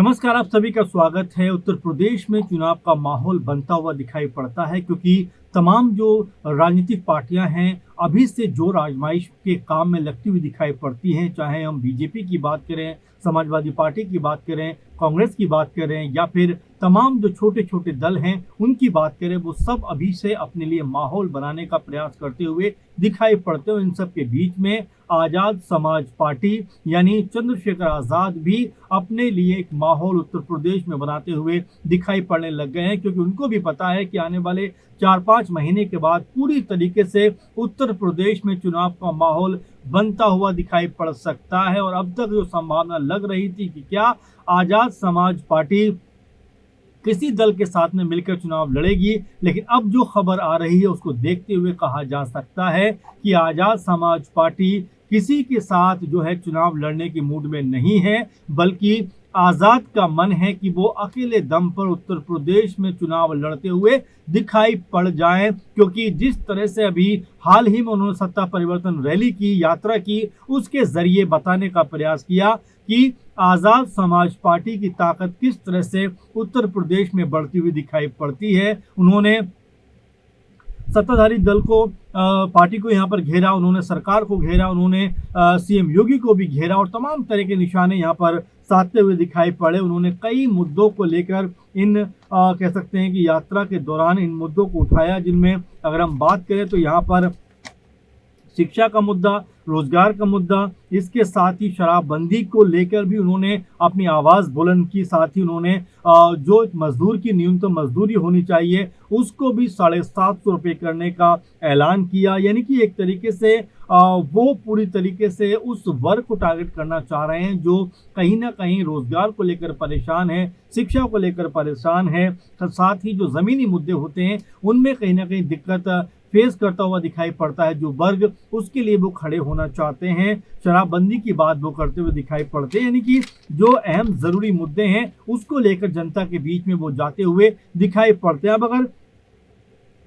नमस्कार, आप सभी का स्वागत है। उत्तर प्रदेश में चुनाव का माहौल बनता हुआ दिखाई पड़ता है क्योंकि तमाम जो राजनीतिक पार्टियां हैं अभी से जोर आजमाइश के काम में लगती हुई दिखाई पड़ती हैं। चाहे हम बीजेपी की बात करें, समाजवादी पार्टी की बात करें, कांग्रेस की बात करें या फिर तमाम जो छोटे छोटे दल हैं उनकी बात करें, वो सब अभी से अपने लिए माहौल बनाने का प्रयास करते हुए दिखाई पड़ते हैं। इन सब के बीच में आजाद समाज पार्टी यानी चंद्रशेखर आजाद भी अपने लिए एक माहौल उत्तर प्रदेश में बनाते हुए दिखाई पड़ने लग गए हैं, क्योंकि उनको भी पता है कि आने वाले 4-5 महीने के बाद पूरी तरीके से उत्तर प्रदेश में चुनाव का माहौल बनता हुआ दिखाई पड़ सकता है। और अब तक जो संभावना लग रही थी कि क्या आजाद समाज पार्टी किसी दल के साथ में मिलकर चुनाव लड़ेगी, लेकिन अब जो खबर आ रही है उसको देखते हुए कहा जा सकता है कि आजाद समाज पार्टी किसी के साथ जो है चुनाव लड़ने की मूड में नहीं है, बल्कि आजाद का मन है कि वो अकेले दम पर उत्तर प्रदेश में चुनाव लड़ते हुए दिखाई पड़ जाएं। क्योंकि जिस तरह से अभी हाल ही में उन्होंने सत्ता परिवर्तन रैली की, यात्रा की, उसके जरिए बताने का प्रयास किया कि आजाद समाज पार्टी की ताकत किस तरह से उत्तर प्रदेश में बढ़ती हुई दिखाई पड़ती है। उन्होंने सत्ताधारी दल को पार्टी को यहाँ पर घेरा, उन्होंने सरकार को घेरा, उन्होंने सीएम योगी को भी घेरा और तमाम तरह के निशाने यहाँ पर साधते हुए दिखाई पड़े। उन्होंने कई मुद्दों को लेकर कह सकते हैं कि यात्रा के दौरान इन मुद्दों को उठाया, जिनमें अगर हम बात करें तो यहाँ पर शिक्षा का मुद्दा, रोजगार का मुद्दा, इसके साथ ही शराबबंदी को लेकर भी उन्होंने अपनी आवाज़ बुलंद की। साथ ही उन्होंने जो मजदूर की न्यूनतम मजदूरी होनी चाहिए उसको भी 750 रुपये करने का ऐलान किया। यानी कि एक तरीके से वो पूरी तरीके से उस वर्ग को टारगेट करना चाह रहे हैं जो कहीं ना कहीं रोजगार को लेकर परेशान है, शिक्षा को लेकर परेशान है, साथ ही जो ज़मीनी मुद्दे होते हैं उनमें कहीं ना कहीं दिक्कत फेस करता हुआ दिखाई पड़ता है जो वर्ग, उसके लिए वो खड़े होना चाहते हैं। शराबबंदी की बात वो करते हुए दिखाई पड़ते हैं, यानी कि जो अहम ज़रूरी मुद्दे हैं उसको लेकर जनता के बीच में वो जाते हुए दिखाई पड़ते हैं। अब अगर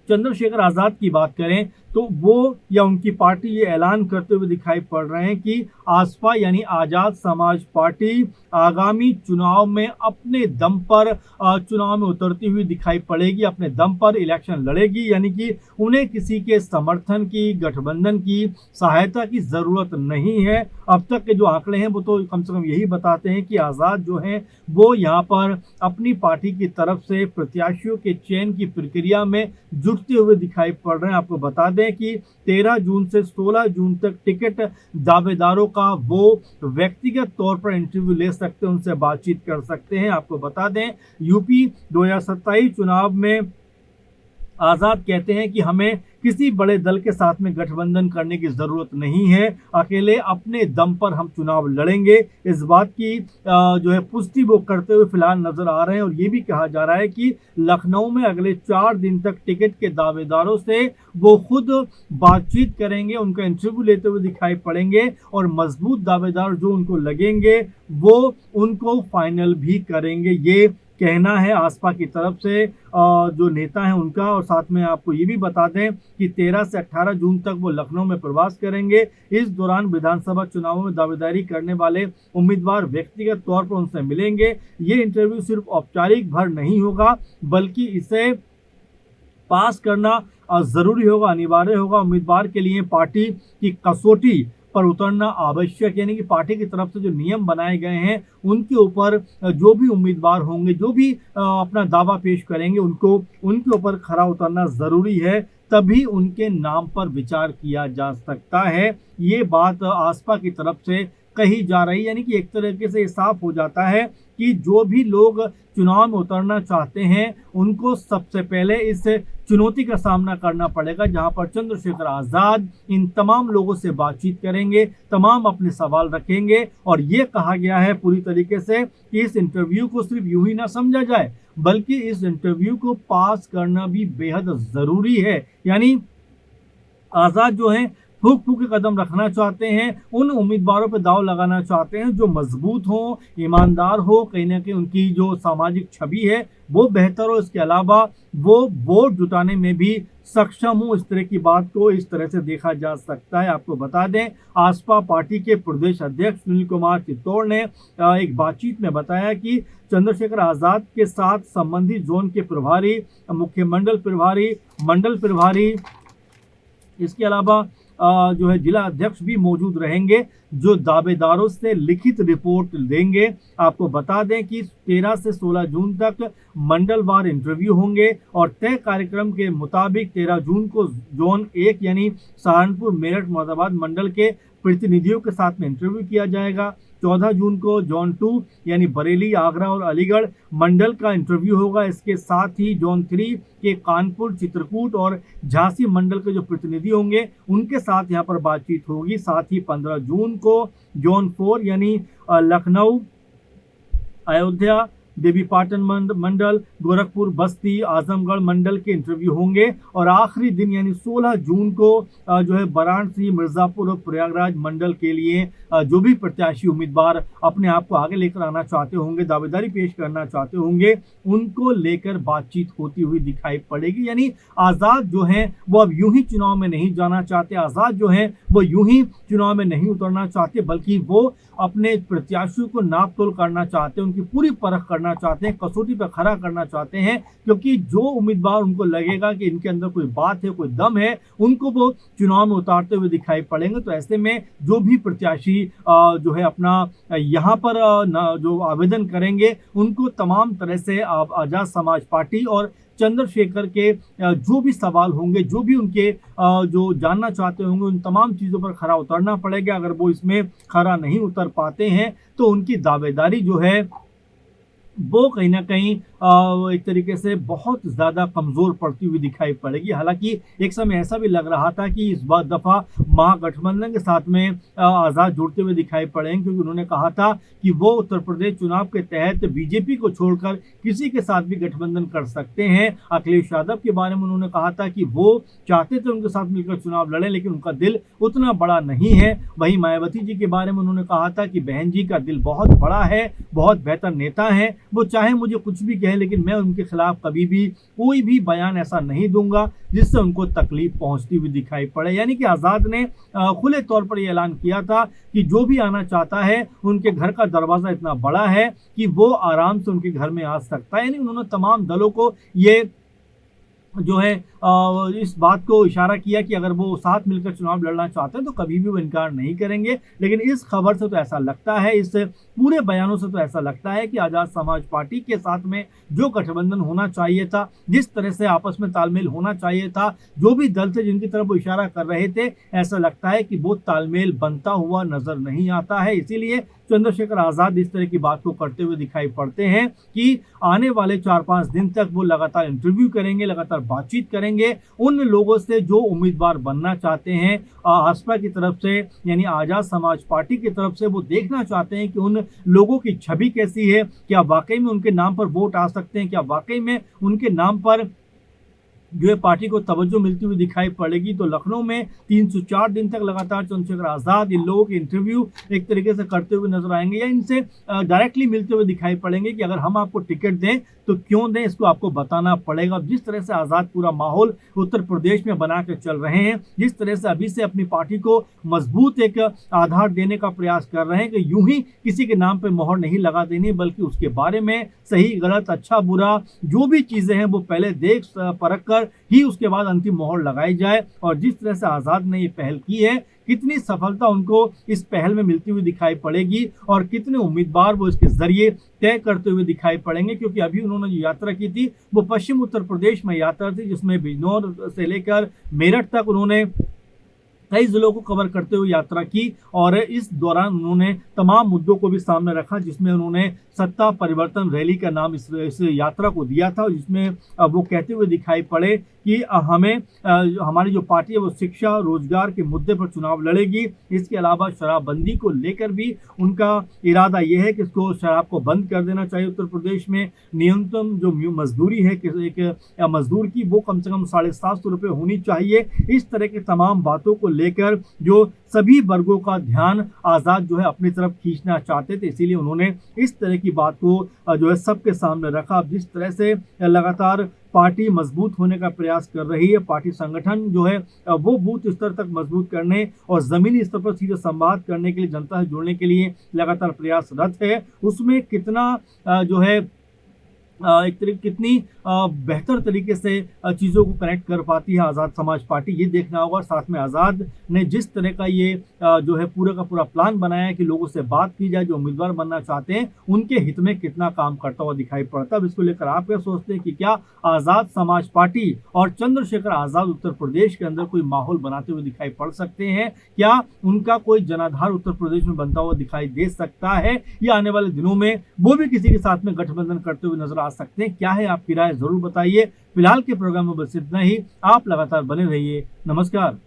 चंद्रशेखर आजाद की बात करें तो वो या उनकी पार्टी ये ऐलान करते हुए दिखाई पड़ रहे हैं कि आसपा यानी आजाद समाज पार्टी आगामी चुनाव में अपने दम पर चुनाव में उतरती हुई दिखाई पड़ेगी, अपने दम पर इलेक्शन लड़ेगी। यानी कि उन्हें किसी के समर्थन की, गठबंधन की सहायता की जरूरत नहीं है। अब तक के जो आंकड़े हैं वो तो कम से कम यही बताते हैं कि आजाद जो हैं वो यहाँ पर अपनी पार्टी की तरफ से प्रत्याशियों के चयन की प्रक्रिया में जुटते हुए दिखाई पड़ रहे हैं। आपको बता दें कि 13 जून से 16 जून तक टिकट दावेदारों का वो व्यक्तिगत तौर पर इंटरव्यू ले सकते हैं, उनसे बातचीत कर सकते हैं। आपको बता दें यूपी 2027 चुनाव में आजाद कहते हैं कि हमें किसी बड़े दल के साथ में गठबंधन करने की जरूरत नहीं है, अकेले अपने दम पर हम चुनाव लड़ेंगे। इस बात की जो है पुष्टि वो करते हुए फिलहाल नजर आ रहे हैं। और ये भी कहा जा रहा है कि लखनऊ में अगले 4 दिन तक टिकट के दावेदारों से वो खुद बातचीत करेंगे, उनका इंटरव्यू लेते हुए दिखाई पड़ेंगे और मजबूत दावेदार जो उनको लगेंगे वो उनको फाइनल भी करेंगे। ये कहना है आसपा की तरफ से जो नेता हैं उनका। और साथ में आपको ये भी बता दें कि 13 से 18 जून तक वो लखनऊ में प्रवास करेंगे। इस दौरान विधानसभा चुनावों में दावेदारी करने वाले उम्मीदवार व्यक्तिगत तौर पर उनसे मिलेंगे। ये इंटरव्यू सिर्फ औपचारिक भर नहीं होगा, बल्कि इसे पास करना जरूरी होगा, अनिवार्य होगा। उम्मीदवार के लिए पार्टी की कसौटी पर उतरना आवश्यक, यानी कि पार्टी की तरफ से जो नियम बनाए गए हैं उनके ऊपर जो भी उम्मीदवार होंगे, जो भी अपना दावा पेश करेंगे, उनके ऊपर खरा उतरना जरूरी है, तभी उनके नाम पर विचार किया जा सकता है। ये बात आसपा की तरफ से कही जा रही है। यानी कि एक तरीके से साफ हो जाता है कि जो भी लोग चुनाव में उतरना चाहते हैं उनको सबसे पहले इस चुनौती का सामना करना पड़ेगा, जहां पर चंद्रशेखर आजाद इन तमाम लोगों से बातचीत करेंगे, तमाम अपने सवाल रखेंगे। और ये कहा गया है पूरी तरीके से कि इस इंटरव्यू को सिर्फ यूं ही ना समझा जाए, बल्कि इस इंटरव्यू को पास करना भी बेहद जरूरी है। यानी आजाद जो हैं फूँक फूँक के कदम रखना चाहते हैं, उन उम्मीदवारों पे दाँव लगाना चाहते हैं जो मजबूत हों, ईमानदार हो, कहीं न कहीं उनकी जो सामाजिक छवि है वो बेहतर हो। इसके अलावा वो वोट जुटाने में भी सक्षम हो, इस तरह की बात को इस तरह से देखा जा सकता है। आपको बता दें, आसपा पार्टी के प्रदेश अध्यक्ष सुनील कुमार चित्तौड़ ने एक बातचीत में बताया कि चंद्रशेखर आज़ाद के साथ संबंधित जोन के प्रभारी, मुख्य मंडल प्रभारी, इसके अलावा जो है जिला अध्यक्ष भी मौजूद रहेंगे, जो दावेदारों से लिखित रिपोर्ट देंगे। आपको बता दें कि 13 से 16 जून तक मंडलवार इंटरव्यू होंगे और तय कार्यक्रम के मुताबिक 13 जून को जोन 1 यानी सहारनपुर, मेरठ, मुरादाबाद मंडल के प्रतिनिधियों के साथ में इंटरव्यू किया जाएगा। 14 जून को जोन 2 यानी बरेली, आगरा और अलीगढ़ मंडल का इंटरव्यू होगा। इसके साथ ही जोन 3 के कानपुर, चित्रकूट और झांसी मंडल के जो प्रतिनिधि होंगे उनके साथ यहाँ पर बातचीत होगी। साथ ही 15 जून को जोन 4 यानी लखनऊ, अयोध्या, देवीपाटन मंडल, गोरखपुर, बस्ती, आजमगढ़ मंडल के इंटरव्यू होंगे और आखिरी दिन यानी 16 जून को जो है वाराणसी, मिर्जापुर और प्रयागराज मंडल के लिए जो भी प्रत्याशी उम्मीदवार अपने आप को आगे लेकर आना चाहते होंगे, दावेदारी पेश करना चाहते होंगे, उनको लेकर बातचीत होती हुई दिखाई पड़ेगी। यानी आज़ाद जो हैं वो अब यूं ही चुनाव में नहीं जाना चाहते, आज़ाद जो हैं वो यूं ही चुनाव में नहीं उतरना चाहते, बल्कि वो अपने प्रत्याशियों को नाप तोल करना चाहते हैं, उनकी पूरी परख करना चाहते हैं, कसौटी पर खड़ा करना चाहते हैं, क्योंकि जो उम्मीदवार उनको लगेगा कि इनके अंदर कोई बात है, कोई दम है, उनको वो चुनाव में उतारते हुए दिखाई पड़ेंगे। तो ऐसे में जो भी प्रत्याशी जो है अपना यहाँ पर जो आवेदन करेंगे उनको तमाम तरह से आज़ाद समाज पार्टी और चंद्रशेखर के जो भी सवाल होंगे, जो भी उनके जो जानना चाहते होंगे, उन तमाम चीज़ों पर खरा उतरना पड़ेगा। अगर वो इसमें खरा नहीं उतर पाते हैं तो उनकी दावेदारी जो है वो कहीं ना कहीं एक तरीके से बहुत ज़्यादा कमज़ोर पड़ती हुई दिखाई पड़ेगी। हालांकि एक समय ऐसा भी लग रहा था कि इस बार दफ़ा महागठबंधन के साथ में आज़ाद जुड़ते हुए दिखाई पड़ेंगे, क्योंकि उन्होंने कहा था कि वो उत्तर प्रदेश चुनाव के तहत बीजेपी को छोड़कर किसी के साथ भी गठबंधन कर सकते हैं। अखिलेश यादव के बारे में उन्होंने कहा था कि वो चाहते थे उनके साथ मिलकर चुनाव लड़ें, लेकिन उनका दिल उतना बड़ा नहीं है। वहीं मायावती जी के बारे में उन्होंने कहा था कि बहन जी का दिल बहुत बड़ा है, बहुत बेहतर नेता है, वो चाहे मुझे कुछ भी कहे, लेकिन मैं उनके खिलाफ कभी भी कोई भी बयान ऐसा नहीं दूंगा जिससे उनको तकलीफ पहुंचती हुई दिखाई पड़े। यानी कि आज़ाद ने खुले तौर पर यह ऐलान किया था कि जो भी आना चाहता है उनके घर का दरवाज़ा इतना बड़ा है कि वो आराम से उनके घर में आ सकता है। यानी उन्होंने तमाम दलों को ये जो है इस बात को इशारा किया कि अगर वो साथ मिलकर चुनाव लड़ना चाहते हैं तो कभी भी वो इनकार नहीं करेंगे। लेकिन इस खबर से तो ऐसा लगता है, इस पूरे बयानों से तो ऐसा लगता है कि आज़ाद समाज पार्टी के साथ में जो गठबंधन होना चाहिए था, जिस तरह से आपस में तालमेल होना चाहिए था, जो भी दल थे जिनकी तरफ वो इशारा कर रहे थे, ऐसा लगता है कि वो तालमेल बनता हुआ नजर नहीं आता है। इसीलिए चंद्रशेखर आज़ाद इस तरह की बात को करते हुए दिखाई पड़ते हैं कि आने वाले 4-5 दिन तक वो लगातार इंटरव्यू करेंगे, लगातार बातचीत करेंगे उन लोगों से जो उम्मीदवार बनना चाहते हैं आसपा की तरफ से, यानी आज़ाद समाज पार्टी की तरफ से। वो देखना चाहते हैं कि उन लोगों की छवि कैसी है, क्या वाकई में उनके नाम पर वोट आ सकते हैं, क्या वाकई में उनके नाम पर जो है पार्टी को तवज्जो मिलती हुई दिखाई पड़ेगी। तो लखनऊ में 3 से 4 दिन तक लगातार चंद्रशेखर आज़ाद इन लोगों के इंटरव्यू एक तरीके से करते हुए नजर आएंगे, या इनसे डायरेक्टली मिलते हुए दिखाई पड़ेंगे कि अगर हम आपको टिकट दें तो क्यों दें, इसको आपको बताना पड़ेगा। जिस तरह से आज़ाद पूरा माहौल उत्तर प्रदेश में बना के चल रहे हैं, जिस तरह से अभी से अपनी पार्टी को मजबूत एक आधार देने का प्रयास कर रहे हैं कि यूं ही किसी के नाम पर मोहर नहीं लगा देनी, बल्कि उसके बारे में सही गलत, अच्छा बुरा जो भी चीज़ें हैं वो पहले देख परख कर ही उसके बाद अंतिम मोहर लगाई जाए। और जिस तरह से आज़ाद ने ये पहल की है, कितनी सफलता उनको इस पहल में मिलती हुई दिखाई पड़ेगी और कितने उम्मीदवार वो इसके जरिए तय करते हुए दिखाई पड़ेंगे। क्योंकि अभी उन्होंने जो यात्रा की थी वो पश्चिम उत्तर प्रदेश में यात्रा थी, जिसमें बिजनौर से लेकर मेरठ तक उन्होंने कई जिलों को कवर करते हुए यात्रा की और इस दौरान उन्होंने तमाम मुद्दों को भी सामने रखा, जिसमें उन्होंने सत्ता परिवर्तन रैली का नाम इस यात्रा को दिया था, जिसमें वो कहते हुए दिखाई पड़े कि हमें हमारी जो पार्टी है वो शिक्षा, रोजगार के मुद्दे पर चुनाव लड़ेगी। इसके अलावा शराबबंदी को लेकर भी उनका इरादा ये है कि इसको शराब को बंद कर देना चाहिए। उत्तर प्रदेश में न्यूनतम जो मजदूरी है एक मजदूर की वो कम से कम 750 रुपये होनी चाहिए। इस तरह के तमाम बातों को लेकर जो सभी वर्गों का ध्यान आज़ाद जो है अपनी तरफ खींचना चाहते थे, इसीलिए उन्होंने इस तरह की बात को जो है सबके सामने रखा। अब जिस तरह से लगातार पार्टी मजबूत होने का प्रयास कर रही है, पार्टी संगठन जो है वो बूथ स्तर तक मजबूत करने और जमीनी स्तर पर सीधे संवाद करने के लिए, जनता से जुड़ने के लिए लगातार प्रयासरत है। उसमें कितना जो है कितनी बेहतर तरीके से चीज़ों को कनेक्ट कर पाती है आज़ाद समाज पार्टी, ये देखना होगा। साथ में आज़ाद ने जिस तरह का ये जो है पूरा का पूरा प्लान बनाया है कि लोगों से बात की जाए, जो उम्मीदवार बनना चाहते हैं उनके हित में कितना काम करता हुआ दिखाई पड़ता है। अब इसको लेकर आप क्या सोचते हैं कि क्या आज़ाद समाज पार्टी और चंद्रशेखर आज़ाद उत्तर प्रदेश के अंदर कोई माहौल बनाते हुए दिखाई पड़ सकते हैं? क्या उनका कोई जनाधार उत्तर प्रदेश में बनता हुआ दिखाई दे सकता है, या आने वाले दिनों में वो भी किसी के साथ में गठबंधन करते हुए नजर आ सकते हैं? क्या है आपकी राय, जरूर बताइए। फिलहाल के प्रोग्राम में बस इतना ही। आप लगातार बने रहिए। नमस्कार।